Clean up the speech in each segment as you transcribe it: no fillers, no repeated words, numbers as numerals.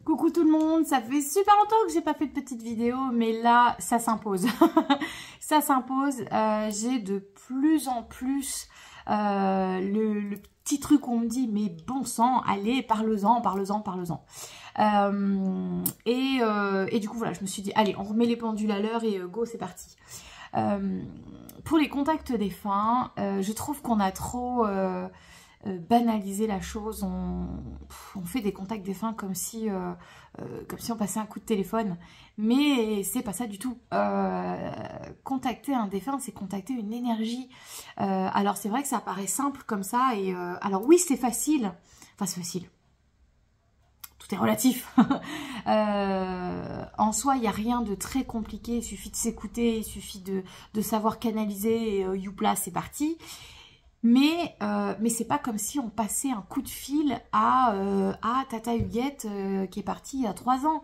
Coucou tout le monde, ça fait super longtemps que j'ai pas fait de petite vidéo, mais là, ça s'impose. Ça s'impose. J'ai de plus en plus le petit truc où on me dit, mais bon sang, allez, parle-en. Et du coup, voilà, je me suis dit, allez, on remet les pendules à l'heure et go, c'est parti. Pour les contacts défunts, je trouve qu'on a trop... banaliser la chose, on fait des contacts défunts comme si on passait un coup de téléphone, mais c'est pas ça du tout. Contacter un défunt, c'est contacter une énergie. Alors c'est vrai que ça paraît simple comme ça, et alors oui, c'est facile, enfin c'est facile, tout est relatif. En soi, il n'y a rien de très compliqué, il suffit de s'écouter, il suffit de savoir canaliser, et youpla, c'est parti. Mais c'est pas comme si on passait un coup de fil à Tata Huguette qui est partie il y a 3 ans.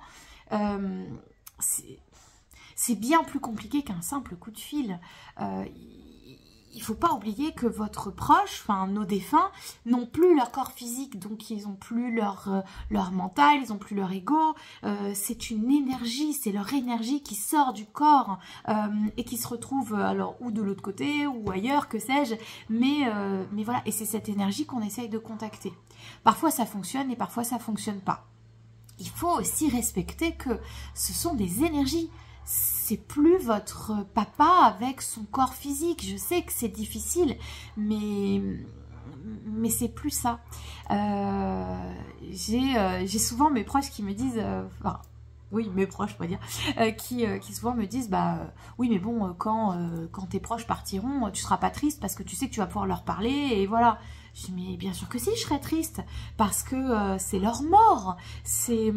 C'est bien plus compliqué qu'un simple coup de fil. Il faut pas oublier que votre proche, enfin nos défunts, n'ont plus leur corps physique, donc ils n'ont plus leur mental, ils n'ont plus leur ego. C'est une énergie, c'est leur énergie qui sort du corps et qui se retrouve alors ou de l'autre côté ou ailleurs, que sais-je. Mais voilà, et c'est cette énergie qu'on essaye de contacter. Parfois ça fonctionne et parfois ça fonctionne pas. Il faut aussi respecter que ce sont des énergies. C'est plus votre papa avec son corps physique. Je sais que c'est difficile, mais c'est plus ça. J'ai souvent mes proches qui me disent, enfin, oui, mes proches, on va dire, qui souvent me disent, oui, mais bon, quand tes proches partiront, tu seras pas triste parce que tu sais que tu vas pouvoir leur parler, et voilà. Je dis, mais bien sûr que si, je serais triste, parce que c'est leur mort, c'est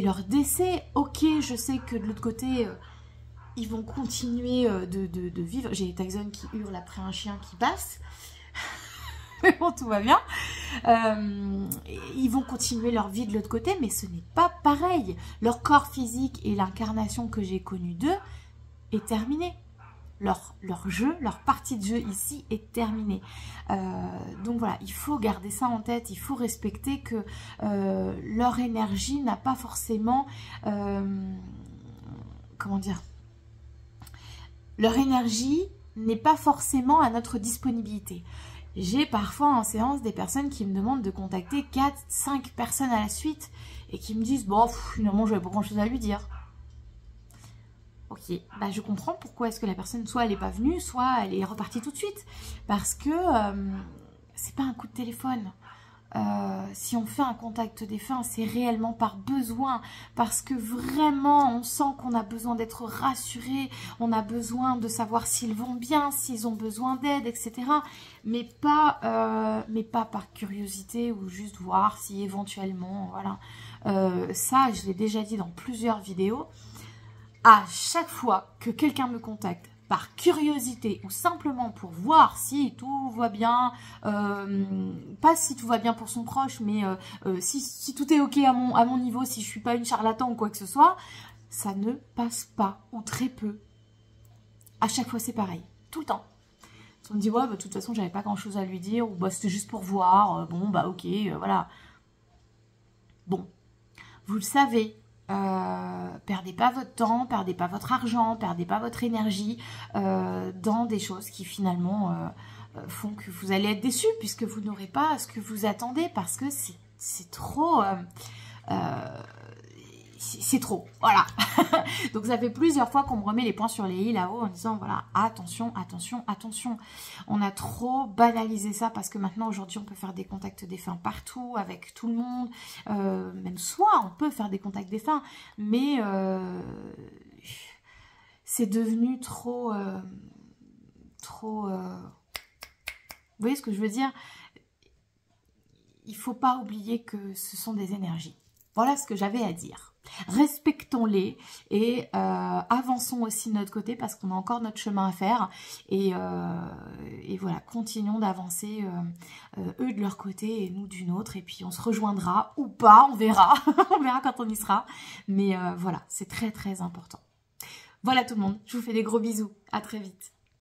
leur décès. Ok, je sais que de l'autre côté, ils vont continuer de vivre. J'ai Tyson qui hurle après un chien qui passe. Mais bon, tout va bien. Ils vont continuer leur vie de l'autre côté, mais ce n'est pas pareil. Leur corps physique et l'incarnation que j'ai connue d'eux est terminée. Leur jeu, leur partie de jeu ici est terminée. Donc voilà, il faut garder ça en tête, il faut respecter que leur énergie n'a pas forcément... comment dire ? Leur énergie n'est pas forcément à notre disponibilité. J'ai parfois en séance des personnes qui me demandent de contacter 4-5 personnes à la suite et qui me disent « Bon, finalement, je n'avais pas grand-chose à lui dire. » Ok, je comprends pourquoi est-ce que la personne, soit elle n'est pas venue, soit elle est repartie tout de suite. Parce que c'est pas un coup de téléphone. Si on fait un contact défunt, c'est réellement par besoin, parce que vraiment on sent qu'on a besoin d'être rassuré, on a besoin de savoir s'ils vont bien, s'ils ont besoin d'aide, etc. Mais pas par curiosité ou juste voir si éventuellement, voilà. Ça, je l'ai déjà dit dans plusieurs vidéos. À chaque fois que quelqu'un me contacte par curiosité ou simplement pour voir si tout va bien, pas si tout va bien pour son proche, mais si tout est ok à mon niveau, si je suis pas une charlatan ou quoi que ce soit, ça ne passe pas, ou très peu. À chaque fois c'est pareil, tout le temps. On me dit ouais, de toute façon j'avais pas grand chose à lui dire, ou c'était juste pour voir, bon ok, voilà. Bon, vous le savez. Perdez pas votre temps, perdez pas votre argent, perdez pas votre énergie dans des choses qui finalement font que vous allez être déçus, puisque vous n'aurez pas ce que vous attendez, parce que c'est trop... c'est trop, voilà. Donc ça fait plusieurs fois qu'on me remet les points sur les i là-haut en disant voilà, attention, attention, attention. On a trop banalisé ça, parce que maintenant aujourd'hui on peut faire des contacts défunts partout, avec tout le monde, même soi on peut faire des contacts défunts, mais c'est devenu trop... vous voyez ce que je veux dire? Il faut pas oublier que ce sont des énergies. Voilà ce que j'avais à dire. Respectons-les et avançons aussi de notre côté, parce qu'on a encore notre chemin à faire. Et voilà, continuons d'avancer, eux de leur côté et nous d'une autre. Et puis on se rejoindra ou pas, on verra. On verra quand on y sera. Mais voilà, c'est très très important. Voilà tout le monde, je vous fais des gros bisous. À très vite.